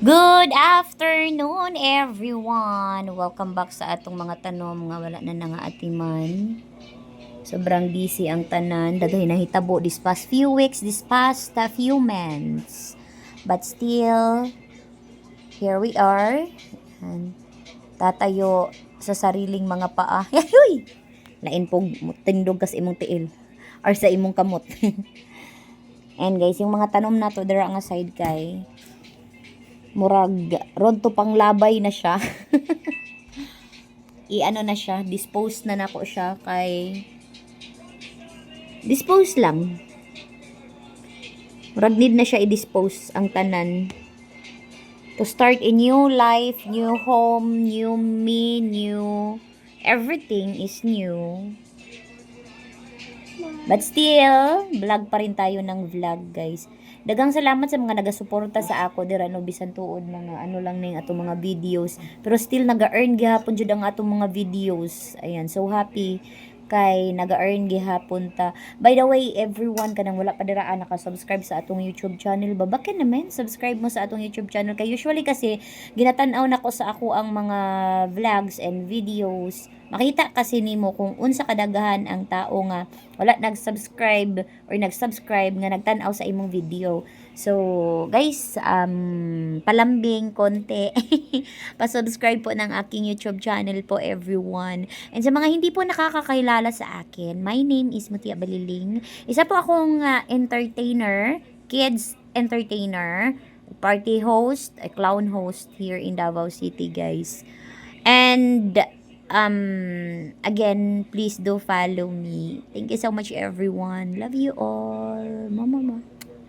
Good afternoon, everyone! Welcome back sa atong mga tanom nga wala na nga atiman. Sobrang busy ang tanan. Daghay na hitabo this past few weeks, this past few months. But still, here we are. And tatayo sa sariling mga paa. Yahoy! Lain pong tindog kas imong tiil. Or sa imong kamot. And guys, yung mga tanom na to, dara nga side kay murag road to panglabay na siya. I-ano na siya, dispose na nako siya kay dispose lang. Murag need na siya i-dispose ang tanan to start a new life, new home, new me, new everything is new. But still, vlog pa rin tayo ng vlog, guys. Dagang salamat sa mga nagasuporta sa ako dira no bisan tuod mga ano lang ning atong mga videos. Pero still naga-earn gihapon jud ang atong mga videos. Ayan, so happy kay naga-earn gihapon ta. By the way, everyone kanang wala pa dira naka-subscribe sa atong YouTube channel, babakin naman subscribe mo sa atong YouTube channel kay usually kasi ginatan-aw nako sa ako ang mga vlogs and videos. Makita kasi nimo kung unsa kadaghan ang tao nga wala nag-subscribe or nag-subscribe nga nagtan-aw sa imong video. So, guys, palambing konti. Pa-subscribe po ng aking YouTube channel po, everyone. And sa mga hindi po nakakakilala sa akin, my name is Mutia Baliling. Isa po akong entertainer, kids entertainer, party host, a clown host here in Davao City, guys. And again, please do follow me. Thank you so much, everyone. Love you all. Mama.